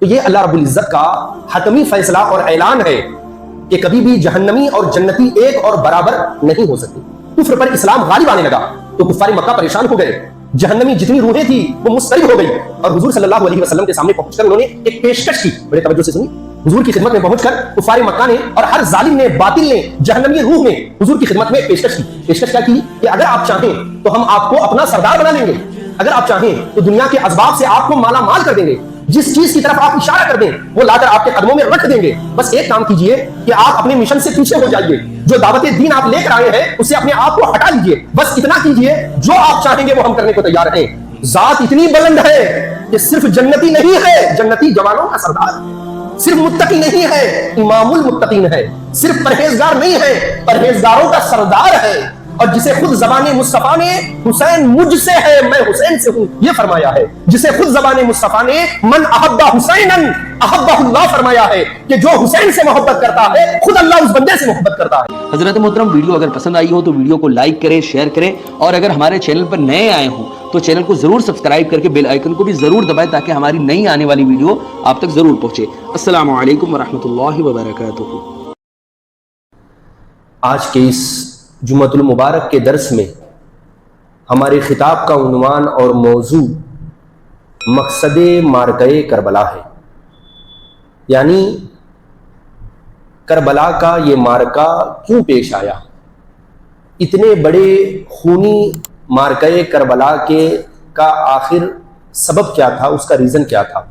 تو یہ اللہ رب العزت کا حتمی فیصلہ اور اعلان ہے کہ کبھی بھی جہنمی اور جنتی ایک اور برابر نہیں ہو سکتے. کفر پر اسلام غالب آنے لگا تو کفار مکہ پریشان ہو گئے. جہنمی جتنی روحیں تھی وہ مضطرب ہو گئی اور حضور صلی اللہ علیہ وسلم کے سامنے پہنچ کر انہوں نے ایک پیشکش کی. بڑے توجہ سے سنی. حضور کی خدمت میں پہنچ کر کفار مکہ نے اور ہر ظالم نے باطل نے جہنمی روح نے حضور کی خدمت میں پیشکش کی. پیشکش کیا کی کہ اگر آپ چاہیں تو ہم آپ کو اپنا سردار بنا دیں گے, اگر آپ چاہیں تو دنیا کے اسباب سے آپ کو مالا مال کر دیں گے, جس چیز کی طرف آپ اشارہ کر دیں وہ لا کر آپ کے قدموں میں رکھ دیں گے. بس ایک کام کیجئے کہ آپ اپنے مشن سے پیچھے ہو جائیے, جو دعوت دین آپ لے کر آئے ہیں اس سے اپنے آپ کو ہٹا لیجئے. بس اتنا کیجئے, جو آپ چاہیں گے وہ ہم کرنے کو تیار ہیں. ذات اتنی بلند ہے کہ صرف جنتی نہیں ہے, جنتی جوانوں کا سردار, صرف متقی نہیں ہے, امام المتقین ہے, صرف پرہیزگار نہیں ہے, پرہیزگاروں کا سردار ہے, اور جسے خود زبان مصطفیٰ نے حسین مجھ سے ہے میں حسین سے ہوں یہ فرمایا ہے, جسے خود زبان مصطفیٰ نے من احب حسینا احبہ اللہ فرمایا ہے کہ جو حسین سے محبت کرتا ہے خود اللہ اس بندے سے محبت کرتا ہے. حضرت محترم, ویڈیو اگر پسند آئی ہو تو ویڈیو کو لائک کریں, شیئر کریں, اور اگر ہمارے چینل پر نئے آئے ہوں تو چینل کو ضرور سبسکرائب کر کے بیل آئیکن کو بھی ضرور دبائیں تاکہ ہماری نئی آنے والی ویڈیو آپ تک ضرور پہنچے. السلام علیکم ورحمۃ اللہ وبرکاتہ. آج کے اس جمعۃ المبارک کے درس میں ہمارے خطاب کا عنوان اور موضوع مقصد معرکہ کربلا ہے. یعنی کربلا کا یہ معرکہ کیوں پیش آیا, اتنے بڑے خونی معرکہ کربلا کا آخر سبب کیا تھا, اس کا ریزن کیا تھا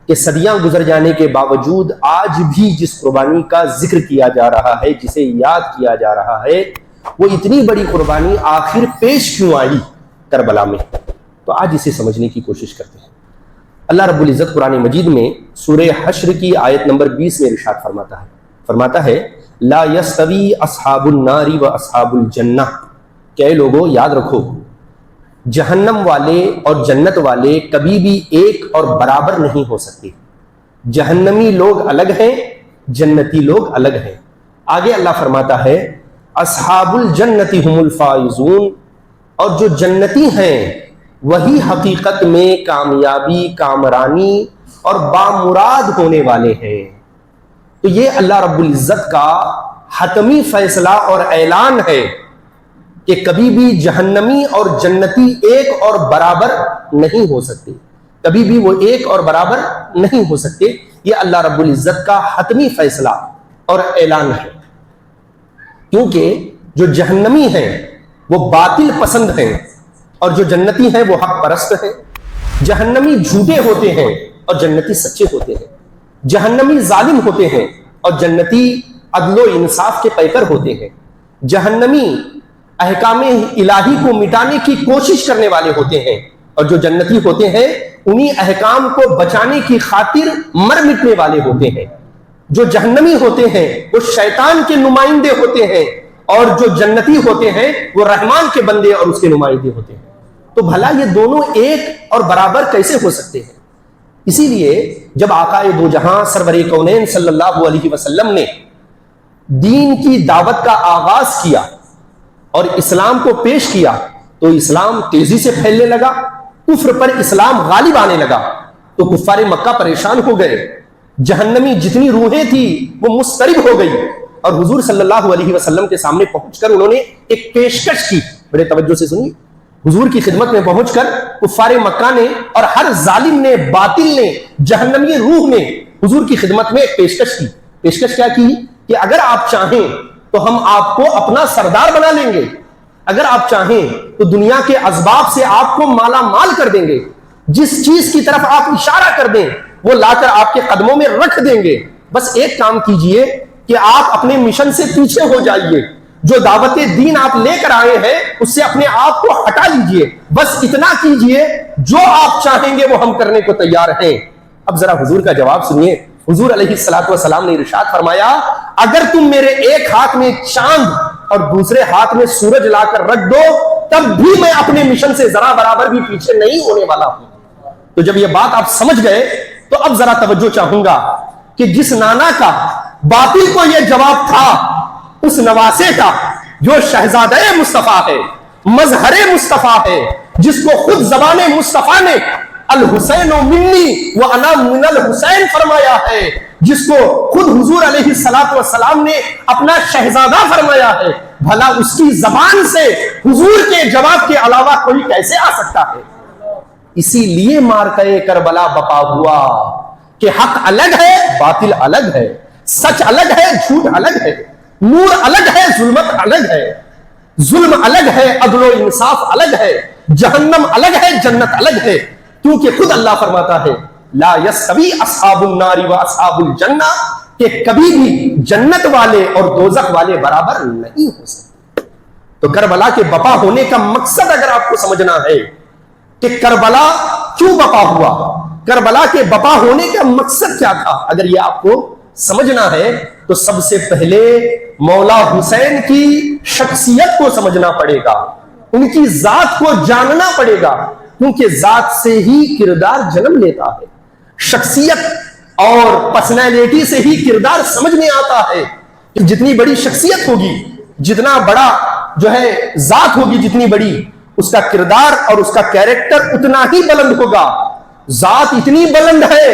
کہ صدیاں گزر جانے کے باوجود آج بھی جس قربانی کا ذکر کیا جا رہا ہے, جسے یاد کیا جا رہا ہے, وہ اتنی بڑی قربانی آخر پیش کیوں آئی کربلا میں. تو آج اسے سمجھنے کی کوشش کرتے ہیں. اللہ رب العزت قرآن مجید میں سورہ حشر کی آیت نمبر 20 میں ارشاد فرماتا ہے لا یستوی اصحاب النار و اصحاب الجنہ, کہ اے لوگو یاد رکھو جہنم والے اور جنت والے کبھی بھی ایک اور برابر نہیں ہو سکتے. جہنمی لوگ الگ ہیں, جنتی لوگ الگ ہیں. آگے اللہ فرماتا ہے اصحاب الجنت هم الفائزون, اور جو جنتی ہیں وہی حقیقت میں کامیابی, کامرانی اور بامراد ہونے والے ہیں. تو یہ اللہ رب العزت کا حتمی فیصلہ اور اعلان ہے کہ کبھی بھی جہنمی اور جنتی ایک اور برابر نہیں ہو سکتے, کبھی بھی وہ ایک اور برابر نہیں ہو سکتے. یہ اللہ رب العزت کا حتمی فیصلہ اور اعلان ہے, کیونکہ جو جہنمی ہیں وہ باطل پسند ہیں اور جو جنتی ہیں وہ حق پرست ہیں. جہنمی جھوٹے ہوتے ہیں اور جنتی سچے ہوتے ہیں. جہنمی ظالم ہوتے ہیں اور جنتی عدل و انصاف کے پیکر ہوتے ہیں. جہنمی احکام الہی کو مٹانے کی کوشش کرنے والے ہوتے ہیں اور جو جنتی ہوتے ہیں انہی احکام کو بچانے کی خاطر مر مٹنے والے ہوتے ہیں. جو جہنمی ہوتے ہیں وہ شیطان کے نمائندے ہوتے ہیں اور جو جنتی ہوتے ہیں وہ رحمان کے بندے اور اس کے نمائندے ہوتے ہیں. تو بھلا یہ دونوں ایک اور برابر کیسے ہو سکتے ہیں؟ اسی لیے جب آقا دو جہاں سرور کونین صلی اللہ علیہ وسلم نے دین کی دعوت کا آغاز کیا اور اسلام کو پیش کیا تو اسلام تیزی سے پھیلنے لگا, کفر پر اسلام غالب آنے لگا تو کفار مکہ پریشان ہو گئے. جہنمی جتنی روحیں تھی وہ مضطرب ہو گئی اور حضور صلی اللہ علیہ وسلم کے سامنے پہنچ کر انہوں نے ایک پیشکش کی. بڑے توجہ سے سنیے. حضور کی خدمت میں پہنچ کر کفار مکہ نے اور ہر ظالم نے, باطل نے, جہنمی روح نے حضور کی خدمت میں ایک پیشکش کی. پیشکش کیا کی کہ اگر آپ چاہیں تو ہم آپ کو اپنا سردار بنا لیں گے, اگر آپ چاہیں تو دنیا کے اسباب سے آپ کو مالا مال کر دیں گے, جس چیز کی طرف آپ اشارہ کر دیں وہ لا کر آپ کے قدموں میں رکھ دیں گے. بس ایک کام کیجئے کہ آپ اپنے مشن سے پیچھے ہو جائیے, جو دعوت دین آپ لے کر آئے ہیں اس سے اپنے آپ کو ہٹا لیجئے. بس اتنا کیجئے, جو آپ چاہیں گے وہ ہم کرنے کو تیار ہیں. اب ذرا حضور کا جواب سنیے. حضور علیہ الصلوۃ والسلام نے ارشاد فرمایا اگر تم میرے ایک ہاتھ میں چاند اور دوسرے ہاتھ میں سورج لا کر رکھ دو تب بھی میں اپنے مشن سے ذرا برابر بھی پیچھے نہیں ہونے والا ہوں. تو جب یہ بات آپ سمجھ گئے تو اب ذرا توجہ چاہوں گا کہ جس نانا کا باطل کو یہ جواب تھا, اس نواسے کا جو شہزادہ مصطفیٰ ہے, مظہر مصطفیٰ ہے, جس کو خود زبان مصطفیٰ نے الحسین منی وانا من الحسین فرمایا ہے، جس کو خود حضور علیہ الصلوۃ والسلام نے اپنا شہزادہ فرمایا ہے، بھلا اس کی زبان سے حضور کے جواب کے علاوہ کوئی کیسے آ سکتا ہے؟ اسی لیے مارکہ کربلا بپا ہوا کہ حق الگ ہے، باطل الگ ہے، سچ الگ ہے، جھوٹ الگ ہے، نور الگ ہے، ظلمت الگ ہے، ظلم الگ ہے، عدل و انصاف الگ ہے، جہنم الگ ہے، جنت الگ ہے، کیونکہ خود اللہ فرماتا ہے لا یستوی اصحاب النار و اصحاب الجنہ، کہ کبھی بھی جنت والے اور دوزخ والے برابر نہیں ہو سکتے۔ تو کربلا کے بپا ہونے کا مقصد اگر آپ کو سمجھنا ہے کہ کربلا کیوں بپا ہوا، کربلا کے بپا ہونے کا مقصد کیا تھا، اگر یہ آپ کو سمجھنا ہے تو سب سے پہلے مولا حسین کی شخصیت کو سمجھنا پڑے گا، ان کی ذات کو جاننا پڑے گا، کیونکہ ذات سے ہی کردار جنم لیتا ہے، شخصیت اور پرسنالٹی سے ہی کردار سمجھ میں آتا ہے۔ جتنی بڑی شخصیت ہوگی، جتنا بڑا جو ہے ذات ہوگی، جتنی بڑی اس کا کردار اور اس کا کیریکٹر اتنا ہی بلند ہوگا۔ ذات اتنی بلند ہے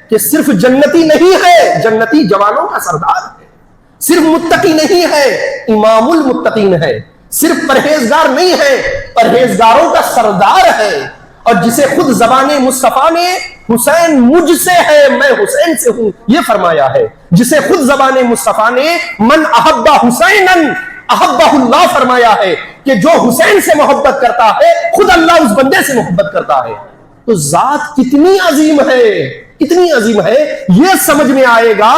کہ صرف جنتی نہیں ہے، جنتی جوانوں کا سردار ہے، صرف متقی نہیں ہے، امام المتقین ہے، صرف پرہیزگار نہیں ہے، پرہیزگاروں کا سردار ہے، اور جسے خود زبان مصطفیٰ نے حسین مجھ سے ہے، میں حسین سے ہوں یہ فرمایا ہے، جسے خود زبان مصطفیٰ نے من احب حسینا احبہ اللہ فرمایا ہے، کہ جو حسین سے محبت کرتا ہے خود اللہ اس بندے سے محبت کرتا ہے۔ تو ذات کتنی عظیم ہے، کتنی عظیم ہے، یہ سمجھ میں آئے گا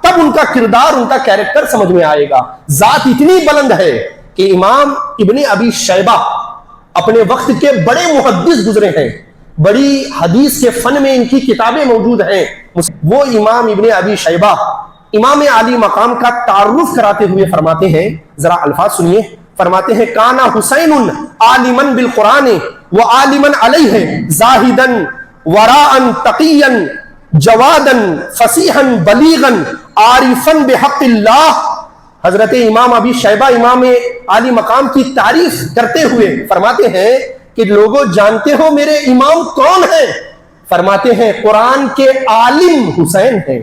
تب ان کا کردار، ان کا کیریکٹر سمجھ میں آئے گا۔ ذات اتنی بلند ہے کہ امام ابن ابی شیبہ اپنے وقت کے بڑے محدث گزرے ہیں، بڑی حدیث کے فن میں ان کی کتابیں موجود ہیں۔ وہ امام ابن ابی شیبہ امام علی مقام کا تعارف کراتے ہوئے فرماتے ہیں، ذرا الفاظ سنیے، فرماتے ہیں کانا حسین عالما بالقرآن وعالما علیہ زاہدا وراء تقیا جوادا فصیحا بلیغا عارفا بحق اللہ۔ حضرت امام ابی شیبہ امام علی مقام کی تعریف کرتے ہوئے فرماتے ہیں کہ لوگوں جانتے ہو میرے امام کون ہیں؟ فرماتے ہیں قرآن کے عالم حسین ہیں،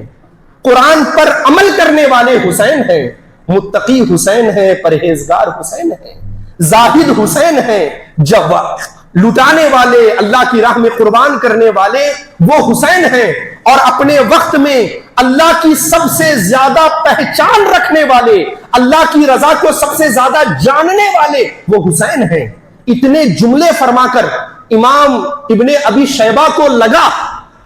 قرآن پر عمل کرنے والے حسین ہیں، متقی حسین ہیں، پرہیزگار حسین ہیں، زاہد حسین ہیں، لٹانے والے، اللہ کی راہ میں قربان کرنے والے وہ حسین ہیں، اور اپنے وقت میں اللہ کی سب سے زیادہ پہچان رکھنے والے، اللہ کی رضا کو سب سے زیادہ جاننے والے وہ حسین ہیں۔ اتنے جملے فرما کر امام ابن ابی شیبہ کو لگا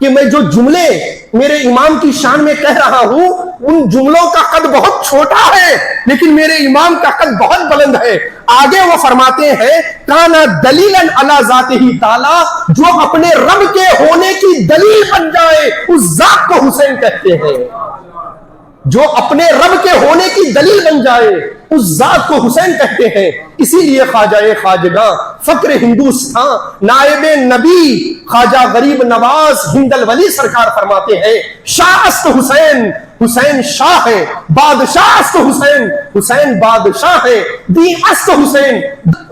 کہ میں جو جملے میرے امام کی شان میں کہہ رہا ہوں ان جملوں کا قد بہت چھوٹا ہے، لیکن میرے امام کا قد بہت بلند ہے۔ آگے وہ فرماتے ہیں کانا دلیلا علی ذاتہ تعالی، جو اپنے رب کے ہونے کی دلیل بن جائے اس ذات کو حسین کہتے ہیں، جو اپنے رب کے ہونے کی دلیل بن جائے اس ذات کو حسین کہتے ہیں۔ اسی لیے خواجہ خواجگاں فقر ہندوستان نائب نبی خواجہ غریب نواز ہند الولی سرکار فرماتے ہیں شاہ است حسین، حسین شاہ ہے، بادشاہ است حسین، حسین بادشاہ ہے، دین است حسین،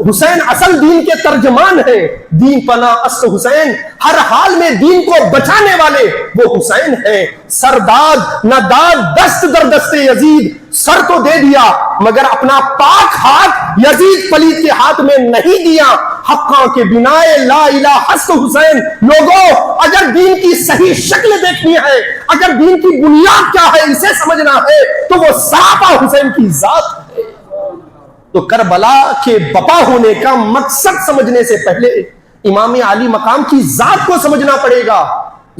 حسین اصل دین کے ترجمان ہے، دین پناہ است حسین، ہر حال میں دین کو بچانے والے وہ حسین ہیں۔ سرداد نہ داد دست در دست یزید، سر تو دے دیا مگر اپنا پاک ہاتھ یزید پلید کے ہاتھ میں نہیں دیا۔ حقاں کے بنائے لا الہ است حسین۔ لوگوں اگر دین کی صحیح شکل دیکھنی ہے، اگر دین کی بنیاد کیا ہے اسے سمجھنا ہے تو وہ سراپا حسین کی ذات ہے۔ تو کربلا کے بپا ہونے کا مقصد سمجھنے سے پہلے امام علی مقام کی ذات کو سمجھنا پڑے گا۔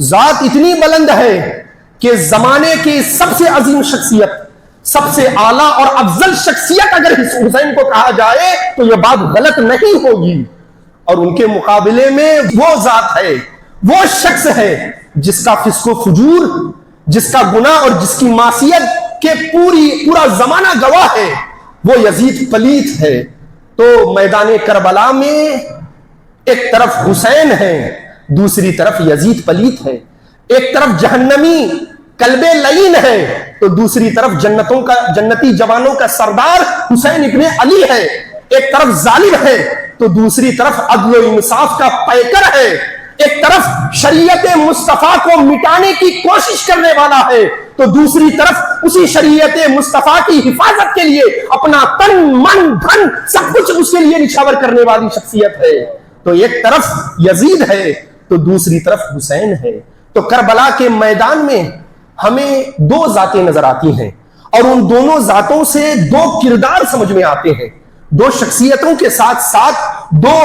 ذات اتنی بلند ہے کہ زمانے کی سب سے عظیم شخصیت، سب سے اعلیٰ اور افضل شخصیت اگر حسین کو کہا جائے تو یہ بات غلط نہیں ہوگی، اور ان کے مقابلے میں وہ ذات ہے، وہ شخص ہے جس کا فسق و فجور، جس کا گناہ اور جس کی معصیت کے پورا زمانہ گواہ ہے، وہ یزید پلیت ہے۔ تو میدان کربلا میں ایک طرف حسین ہے، دوسری طرف یزید پلیت ہے، ایک طرف جہنمی کلب لعین ہے تو دوسری طرف جنتی جوانوں کا سردار حسین ابن علی ہے، ایک طرف ظالم ہے تو دوسری طرف عدل و انصاف کا پیکر ہے، ایک طرف شریعت مصطفیٰ کو مٹانے کی کوشش کرنے والا ہے تو دوسری طرف اسی شریعت مصطفیٰ کی حفاظت کے لیے اپنا تن من دھن سب کچھ اس کے لیے نچھاور کرنے والی شخصیت ہے. تو ایک طرف یزید ہے تو دوسری طرف حسین ہے. تو کربلا کے میدان میں ہمیں دو ذاتیں نظر آتی ہیں اور ان دونوں ذاتوں سے دو کردار سمجھ میں آتے ہیں. دو شخصیتوں کے ساتھ ساتھ دو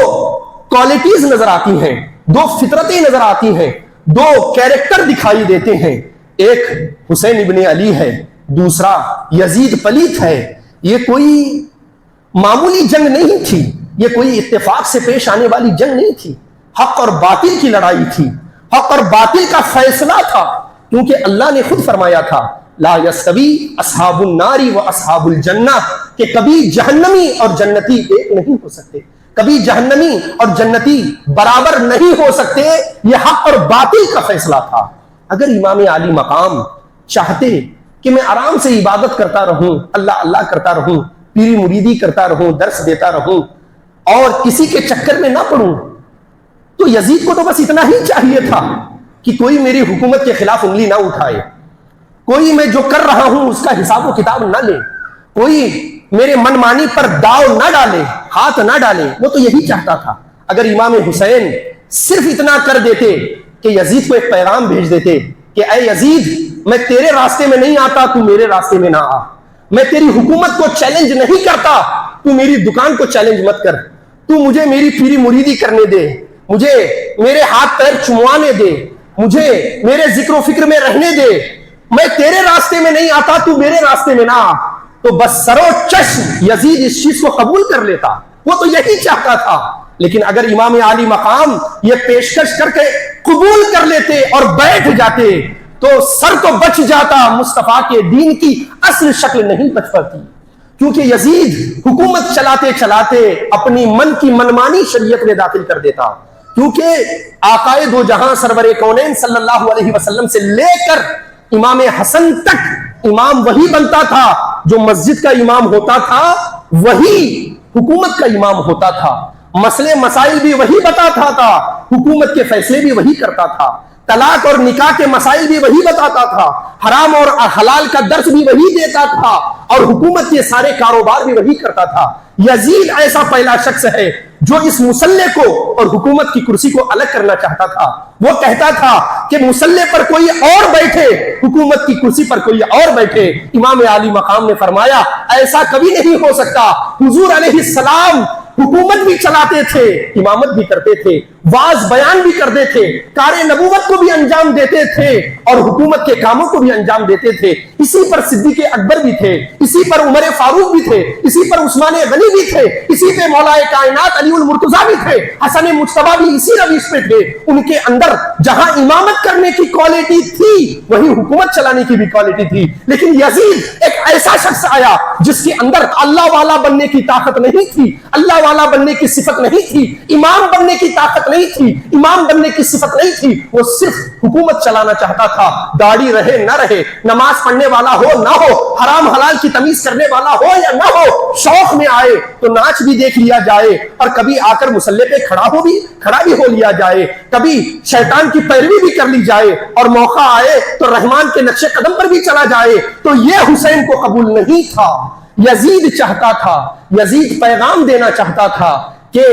کوالٹیز نظر آتی ہیں, دو فطرتیں نظر آتی ہیں, دو کیریکٹر دکھائی دیتے ہیں. ایک حسین ابن علی ہے, دوسرا یزید پلیت ہے. یہ کوئی معمولی جنگ نہیں تھی, یہ کوئی اتفاق سے پیش آنے والی جنگ نہیں تھی. حق اور باطل کی لڑائی تھی, حق اور باطل کا فیصلہ تھا, کیونکہ اللہ نے خود فرمایا تھا لا یستوی اصحاب النار و اصحاب الجنہ, کہ کبھی جہنمی اور جنتی ایک نہیں ہو سکتے, کبھی جہنمی اور جنتی برابر نہیں ہو سکتے. یہ حق اور باطل کا فیصلہ تھا. اگر امام عالی مقام چاہتے کہ میں آرام سے عبادت کرتا رہوں, اللہ اللہ کرتا رہوں, پیری مریدی کرتا رہوں, درس دیتا رہوں اور کسی کے چکر میں نہ پڑوں, تو یزید کو تو بس اتنا ہی چاہیے تھا کہ کوئی میری حکومت کے خلاف انگلی نہ اٹھائے, کوئی میں جو کر رہا ہوں اس کا حساب و کتاب نہ لے, کوئی میرے من مانی پر داؤ نہ ڈالے, ہاتھ نہ ڈالے. وہ تو یہی چاہتا تھا. اگر امام حسین صرف اتنا کر دیتے کہ یزید کو ایک پیغام بھیج دیتے کہ اے یزید میں تیرے راستے میں نہیں آتا, تو میرے راستے میں نہ آ, میں تیری حکومت کو چیلنج نہیں کرتا, تو میری دکان کو چیلنج مت کر, تو مجھے میری پیری مریدی کرنے دے, مجھے میرے ہاتھ پیر چموانے دے, مجھے میرے ذکر و فکر میں رہنے دے, میں تیرے راستے میں نہیں آتا, تو میرے راستے میں نہ آ. تو بس سرو چشم یزید اس چیز کو قبول کر لیتا, وہ تو یہی چاہتا تھا. لیکن اگر امام عالی مقام یہ پیشکش کر کے قبول کر لیتے اور بیٹھ جاتے تو سر تو بچ جاتا, مصطفیٰ کے دین کی اصل شکل نہیں بچ پاتی. کیونکہ یزید حکومت چلاتے چلاتے اپنی من کی منمانی شریعت میں داخل کر دیتا. کیونکہ آقائے دو جہاں سرور کونین صلی اللہ علیہ وسلم سے لے کر امام حسن تک امام وہی بنتا تھا, جو مسجد کا امام ہوتا تھا وہی حکومت کا امام ہوتا تھا, مسئلے مسائل بھی وہی بتاتا تھا, حکومت کے فیصلے بھی وہی کرتا تھا, طلاق اور نکاح کے مسائل بھی وہی بتاتا تھا, حرام اور حلال کا درس بھی وہی دیتا تھا, اور حکومت کے سارے کاروبار بھی وہی کرتا تھا. یزید ایسا پہلا شخص ہے جو اس مسلح کو اور حکومت کی کرسی کو الگ کرنا چاہتا تھا. وہ کہتا تھا کہ مسلح پر کوئی اور بیٹھے, حکومت کی کرسی پر کوئی اور بیٹھے. امام عالی مقام نے فرمایا ایسا کبھی نہیں ہو سکتا. حضور علیہ السلام حکومت بھی چلاتے تھے, امامت بھی کرتے تھے, واز بیان بھی کرتے تھے, کار نبوت کو بھی انجام دیتے تھے اور حکومت کے کاموں کو بھی انجام دیتے تھے. اسی پر صدیق اکبر بھی تھے, اسی پر عمر فاروق بھی تھے, اسی پر عثمان غنی بھی تھے, اسی پہ مولا کائنات علی المرتضیٰ بھی تھے, حسن مجتبیٰ بھی اسی رویش پہ تھے. ان کے اندر جہاں امامت کرنے کی کوالٹی تھی وہی حکومت چلانے کی بھی کوالٹی تھی. لیکن یزید ایک ایسا شخص آیا جس کے اندر اللہ والا بننے کی طاقت نہیں تھی, اللہ والا بننے کی صفت نہیں تھی, امام بننے کی طاقت نہیں تھی, امام بننے کی صفت نہیں تھی. وہ صرف حکومت چلانا چاہتا تھا. داڑھی رہے نہ رہے, نماز پڑھنے والا ہو نہ ہو, حرام حلال کی تمیز کرنے والا ہو یا نہ ہو, شوق میں آئے تو ناچ بھی دیکھ لیا جائے اور کبھی آ کر مصلی پہ کھڑا بھی ہو لیا جائے, کبھی شیطان کی پیروی بھی کر لی جائے, اور موقع آئے تو رحمان کے نقش قدم پر بھی چلا جائے. تو یہ حسین کو قبول نہیں تھا. یزید چاہتا تھا, یزید پیغام دینا چاہتا تھا کہ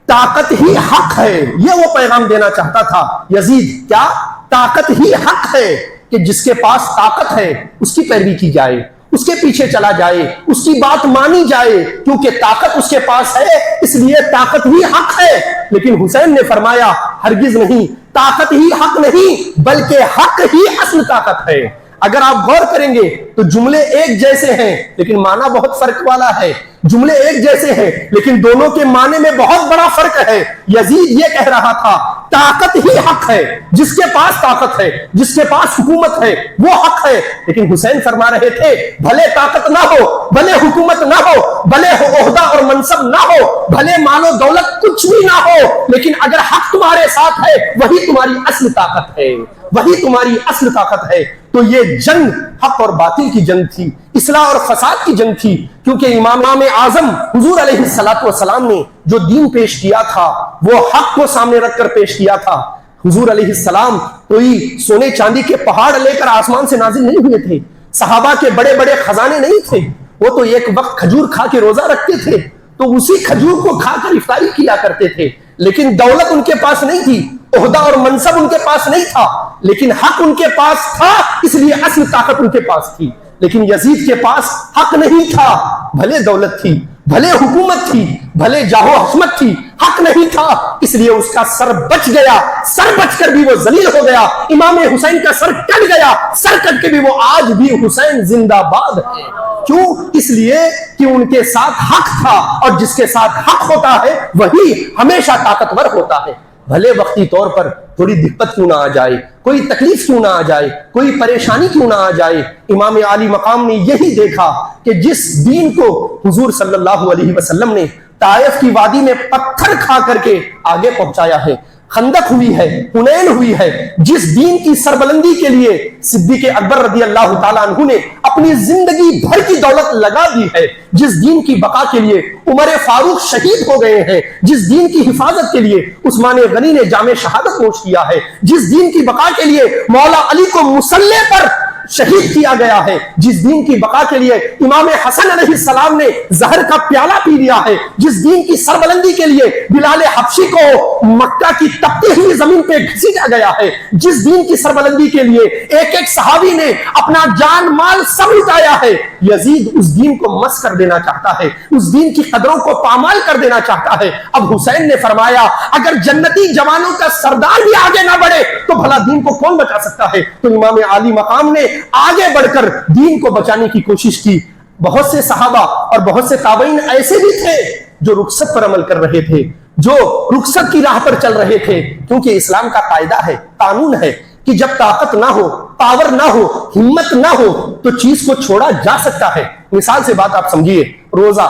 طاقت ہی حق ہے. یہ وہ پیغام دینا چاہتا تھا. یزید کیا طاقت ہی حق ہے کہ جس کے پاس طاقت ہے اس کی پیروی کی جائے, اس کے پیچھے چلا جائے, اس کی بات مانی جائے, کیونکہ طاقت اس کے پاس ہے, اس لیے طاقت ہی حق ہے. لیکن حسین نے فرمایا ہرگز نہیں, طاقت ہی حق نہیں بلکہ حق ہی اصل طاقت ہے. اگر آپ غور کریں گے تو جملے ایک جیسے ہیں لیکن معنی بہت فرق والا ہے. جملے ایک جیسے ہیں لیکن دونوں کے معنی میں بہت بڑا فرق ہے. یزید یہ کہہ رہا تھا طاقت ہی حق ہے, جس کے پاس طاقت ہے, جس کے پاس حکومت ہے وہ حق ہے. لیکن حسین فرما رہے تھے بھلے طاقت نہ ہو, بھلے حکومت نہ ہو, بھلے عہدہ اور منصب نہ ہو, بھلے مال و دولت کچھ بھی نہ ہو, لیکن اگر حق تمہارے ساتھ ہے وہی تمہاری اصل طاقت ہے. وہی تمہاری اصل طاقت ہے۔ تو یہ جنگ حق اور باطل کی جنگ تھی، اصلاح اور فساد کی جنگ تھی، کیونکہ امام اعظم حضور علیہ السلام نے جو دین پیش کیا تھا وہ حق کو سامنے رکھ کر پیش کیا تھا۔ حضور علیہ السلام کوئی سونے چاندی کے پہاڑ لے کر آسمان سے نازل نہیں ہوئے تھے، صحابہ کے بڑے بڑے خزانے نہیں تھے، وہ تو ایک وقت کھجور کھا کے روزہ رکھتے تھے تو اسی کھجور کو کھا کر افطاری کیا کرتے تھے، لیکن دولت ان کے پاس نہیں تھی، عہدہ اور منصب ان کے پاس نہیں تھا، لیکن حق ان کے پاس تھا، اس لیے اصل طاقت ان کے پاس تھی۔ لیکن یزید کے پاس حق نہیں تھا، بھلے دولت تھی، بھلے حکومت تھی، بھلے جاہ و حشمت تھی، حق نہیں تھا، اس لیے اس کا سر بچ گیا، سر بچ کر بھی وہ ذلیل ہو گیا۔ امام حسین کا سر کٹ گیا، سر کٹ کے بھی وہ آج بھی حسین زندہ باد ہے۔ کیوں؟ اس لیے کہ ان کے ساتھ حق تھا، اور جس کے ساتھ حق ہوتا ہے وہی ہمیشہ طاقتور ہوتا ہے، بھلے وقتی طور پر تھوڑی دقت کیوں نہ آ جائے، کوئی تکلیف کیوں نہ آ جائے، کوئی پریشانی کیوں نہ آ جائے۔ امام عالی مقام نے یہی دیکھا کہ جس دین کو حضور صلی اللہ علیہ وسلم نے طائف کی وادی میں پتھر کھا کر کے آگے پہنچایا ہے، خندق ہوئی ہے، حنین ہوئی ہے، جس دین کی سربلندی کے لیے صدیق اکبر رضی اللہ تعالیٰ عنہ نے اپنی زندگی بھر کی دولت لگا دی ہے، جس دین کی بقا کے لیے عمر فاروق شہید ہو گئے ہیں، جس دین کی حفاظت کے لیے عثمان غنی نے جام شہادت نوش کیا ہے، جس دین کی بقا کے لیے مولا علی کو مسلح پر شہید کیا گیا ہے، جس دین کی بقا کے لیے امام حسن علیہ السلام نے زہر کا پیالہ پی لیا ہے، جس دین کی سربلندی کے لیے بلال حبشی کو مکہ کی تپتی ہوئی زمین پہ گھسیٹا گیا ہے، جس دین کی سربلندی کے لیے ایک ایک صحابی نے اپنا جان مال سب لٹایا ہے، یزید اس دین کو مس کر دینا چاہتا ہے، اس دین کی قدروں کو پامال کر دینا چاہتا ہے۔ اب حسین نے فرمایا اگر جنتی جوانوں کا سردار بھی آگے نہ بڑھے تو بھلا دین کو کون بچا سکتا ہے؟ تو امام عالی مقام نے آگے بڑھ کر دین کو بچانے کی کوشش کی۔ بہت سے صحابہ اور بہت سے تابعین ایسے بھی تھے جو رخصت پر عمل کر رہے تھے، جو رخصت کی راہ پر چل رہے تھے، کیونکہ اسلام کا قاعدہ ہے، قانون ہے کہ جب طاقت نہ ہو، پاور نہ ہو، ہمت نہ ہو تو چیز کو چھوڑا جا سکتا ہے۔ مثال سے بات آپ سمجھیے، روزہ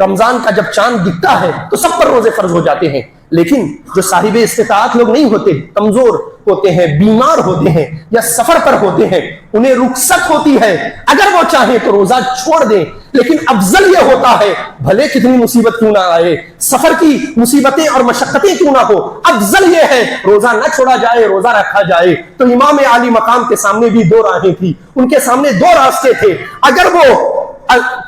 رمضان کا جب چاند دکھتا ہے تو سب پر روزے فرض ہو جاتے ہیں، لیکن جو صاحب استطاعت لوگ نہیں ہوتے، کمزور ہوتے ہیں، بیمار ہوتے ہیں یا سفر پر ہوتے ہیں، انہیں رخصت ہوتی ہے، اگر وہ چاہیں تو روزہ چھوڑ دیں، لیکن افضل یہ ہوتا ہے بھلے کتنی مصیبت کیوں نہ آئے، سفر کی مصیبتیں اور مشقتیں کیوں نہ ہو، افضل یہ ہے روزہ نہ چھوڑا جائے، روزہ رکھا جائے۔ تو امام عالی مقام کے سامنے بھی دو راہیں تھی، ان کے سامنے دو راستے تھے، اگر وہ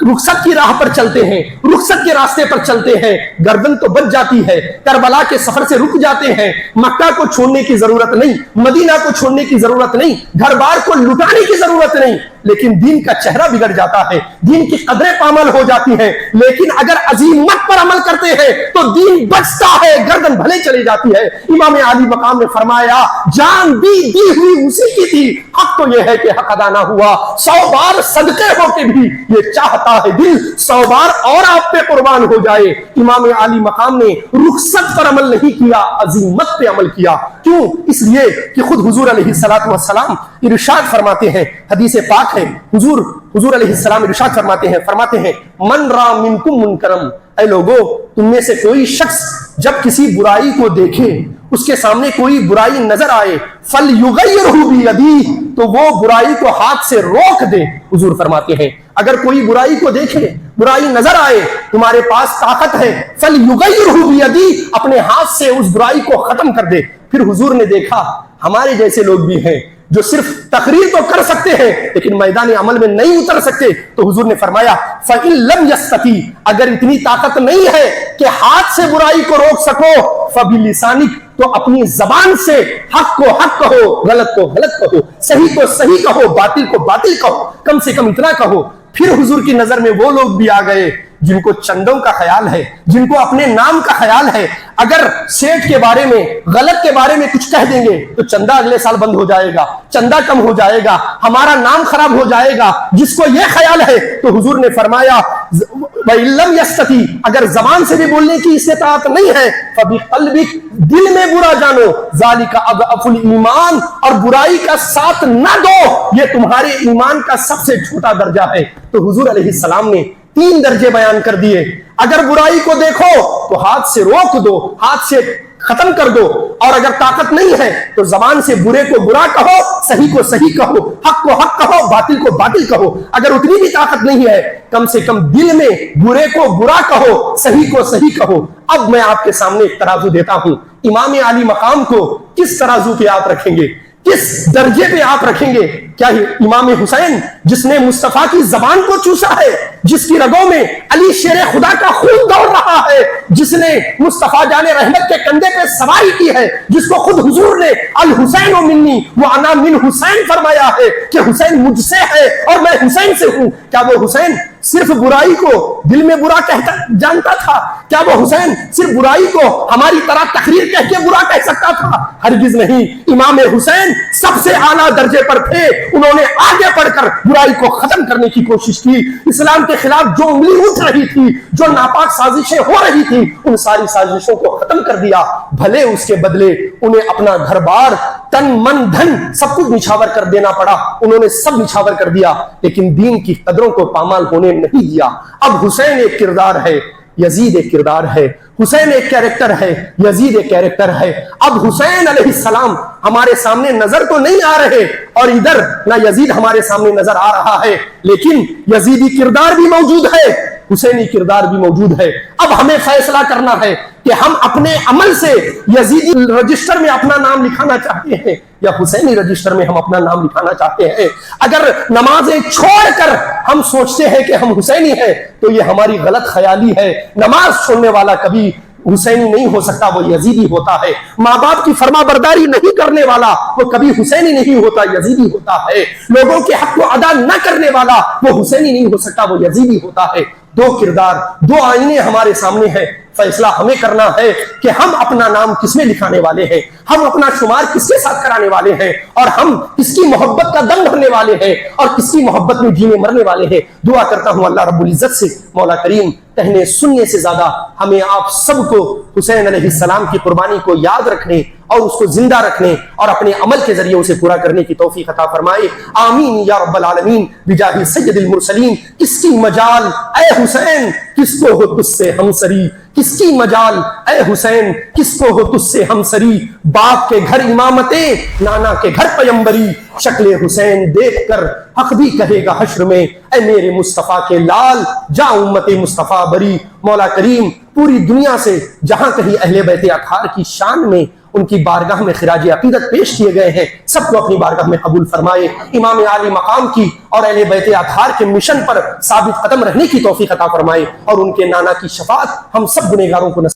رخصت کی راہ پر چلتے ہیں، رخصت کے راستے پر چلتے ہیں، گردن تو بچ جاتی ہے، کربلا کے سفر سے رک جاتے ہیں، مکہ کو چھوڑنے کی ضرورت نہیں، مدینہ کو چھوڑنے کی ضرورت نہیں، گھر بار کو لٹانے کی ضرورت نہیں، لیکن دین کا چہرہ بگڑ جاتا ہے، دین کی قدریں پامال ہو جاتی ہیں، لیکن اگر عزیمت پر عمل کرتے ہیں تو دین بچتا ہے، گردن بھلے چلی جاتی ہے۔ امام عالی مقام نے فرمایا جان دی ہوئی اسی کی تھی، حق تو یہ ہے کہ حق ادا نہ ہوا، 100 بار صدقے ہو کے بھی یہ چاہتا ہے دل 100 بار اور آپ پہ قربان ہو جائے۔ امام عالی مقام نے رخصت پر عمل نہیں کیا، عزیمت پہ عمل کیا۔ کیوں؟ اس لیے کہ خود حضور علیہ السلام ارشاد فرماتے ہیں، حدیث پاک ہے، حضور علیہ السلام ارشاد فرماتے ہیں من را منکم منکرم، اے لوگو تم میں سے کوئی شخص جب کسی برائی کو دیکھے، اس کے سامنے کوئی برائی نظر آئے، فَلْيُغَيِّرْهُ بِيَدِيهِ، تو وہ برائی کو ہاتھ سے روک دے۔ حضور فرماتے ہیں اگر کوئی برائی کو دیکھے، برائی نظر آئے، تمہارے پاس طاقت ہے، فَلْيُغَيِّرْهُ بِيَدِيهِ، اپنے ہاتھ سے اس برائی کو ختم کر دے۔ پھر حضور نے دیکھا ہمارے جیسے لوگ بھی ہیں جو صرف تقریر تو کر سکتے ہیں لیکن میدان عمل میں نہیں اتر سکتے، تو حضور نے فرمایا فَإِن لَمْ يَسْتَطِعْ، اگر اتنی طاقت نہیں ہے کہ ہاتھ سے برائی کو روک سکو، فَبِلِسَانِكَ، تو اپنی زبان سے حق کو حق کہو، غلط کو غلط کہو، صحیح کو صحیح کہو، باطل کو باطل کہو، کم سے کم اتنا کہو۔ پھر حضور کی نظر میں وہ لوگ بھی آ گئے جن کو چندوں کا خیال ہے، جن کو اپنے نام کا خیال ہے، اگر سیٹھ کے بارے میں غلط کے بارے میں کچھ کہہ دیں گے تو چندہ اگلے سال بند ہو جائے گا، چندہ کم ہو جائے گا، ہمارا نام خراب ہو جائے گا، جس کو یہ خیال ہے، تو حضور نے فرمایا وَإِن لَمْ يَسْتَطِعْ، اگر زبان سے بھی بولنے کی استطاعت نہیں ہے، فَبِقَلْبِكَ، دل میں برا جانو، ذَلِكَ أَضْعَفُ الْإِيمَانِ، اور برائی کا ساتھ نہ دو، یہ تمہارے ایمان کا سب سے چھوٹا درجہ ہے۔ تو حضور علیہ السلام نے 3 درجے بیان کر دیے، اگر برائی کو دیکھو تو ہاتھ سے روک دو، ہاتھ سے ختم کر دو، اور اگر طاقت نہیں ہے تو زبان سے برے کو برا کہو، صحیح کو صحیح کہو، حق کو حق کہو، باطل کو باطل کہو۔ اگر اتنی بھی طاقت نہیں ہے کم سے کم دل میں برے کو برا کہو، صحیح کو صحیح کہو۔ اب میں آپ کے سامنے ایک ترازو دیتا ہوں، امام عالی مقام کو کس ترازو پہ آپ رکھیں گے، کس درجے پہ آپ رکھیں گے؟ کیا امام حسین جس نے مصطفیٰ کی زبان کو چوسا ہے، جس کی رگوں میں علی شیر خدا کا خون دوڑ رہا ہے، جس نے مصطفیٰ جان رحمت کے کندھے پہ سواری کی ہے، جس کو خود حضور نے الحسین منی وانا من حسین فرمایا ہے کہ حسین مجھ سے ہے اور میں حسین سے ہوں، کیا وہ حسین صرف برائی کو دل میں برا کہتا جانتا تھا؟ کیا وہ حسین صرف برائی کو ہماری طرح تقریر کہہ کے برا کہہ سکتا تھا؟ ہرگز نہیں۔ امام حسین سب سے اعلیٰ درجے پر تھے، انہوں نے آگے بڑھ کر برائی کو ختم کرنے کی کوشش کی۔ اسلام کے خلاف جو انگلی اٹھ رہی تھی، جو ناپاک سازشیں ہو رہی تھی، ان ساری سازشوں کو ختم کر دیا۔ بھلے اس کے بدلے انہیں اپنا گھر بار، تن من دھن سب کچھ نچھاور کر دینا پڑا، انہوں نے سب نچھاور کر دیا، لیکن دین کی قدروں کو پامال ہونے نہیں دیا۔ اب حسین ایک کردار ہے، یزید ایک کردار ہے، حسین ایک کیریکٹر ہے، یزید ایک کیریکٹر ہے۔ اب حسین علیہ السلام ہمارے سامنے نظر تو نہیں آ رہے، اور ادھر نہ یزید ہمارے سامنے نظر آ رہا ہے، لیکن یزیدی کردار بھی موجود ہے، حسینی کردار بھی موجود ہے۔ اب ہمیں فیصلہ کرنا ہے کہ ہم اپنے عمل سے یزیدی رجسٹر میں اپنا نام لکھانا چاہتے ہیں یا حسینی رجسٹر میں ہم اپنا نام لکھانا چاہتے ہیں۔ اگر نمازیں چھوڑ کر ہم سوچتے ہیں کہ ہم حسینی ہیں تو یہ ہماری غلط خیالی ہے۔ نماز چھوڑنے والا کبھی حسینی نہیں ہو سکتا، وہ یزیدی ہوتا ہے۔ ماں باپ کی فرما برداری نہیں کرنے والا وہ کبھی حسینی نہیں ہوتا، یزیدی ہوتا ہے۔ لوگوں کے حق کو ادا نہ کرنے والا وہ حسینی نہیں ہو سکتا، وہ یزیدی ہوتا ہے۔ دو کردار، دو آئینے ہمارے سامنے ہیں، فیصلہ ہمیں کرنا ہے کہ ہم اپنا نام کس میں لکھانے والے ہیں، ہم اپنا شمار کس کے ساتھ کرانے والے ہیں، اور ہم کس کی محبت کا دم بھرنے والے ہیں اور کس کی محبت میں جینے مرنے والے ہیں۔ دعا کرتا ہوں اللہ رب العزت سے مولا کریم کہنے سننے سے زیادہ ہمیں آپ سب کو حسین علیہ السلام کی قربانی کو یاد رکھنے اور اس کو زندہ رکھنے اور اپنے عمل کے ذریعے اسے پورا کرنے کی توفیق عطا فرمائے، آمین یا رب العالمین بجاہ سید المرسلین۔ کس کی مجال اے حسین، کس کو ہو تجھ سے ہمسری، کس کی مجال اے حسین، کس کو ہو تجھ سے ہمسری، باپ کے گھر امامتیں، نانا کے گھر پیمبری، شکل حسین دیکھ کر حق بھی کہے گا حشر میں اے میرے مصطفیٰ کے لال، جا امت مصطفیٰ بری۔ مولا کریم پوری دنیا سے جہاں کہیں اہل بیت اطہار کی شان میں ان کی بارگاہ میں خراج عقیدت پیش کیے گئے ہیں، سب کو اپنی بارگاہ میں قبول فرمائے۔ امام عالی مقام کی اور اہل بیت اطہار کے مشن پر ثابت قدم رہنے کی توفیق عطا فرمائے، اور ان کے نانا کی شفاعت ہم سب گنہگاروں کو نصیب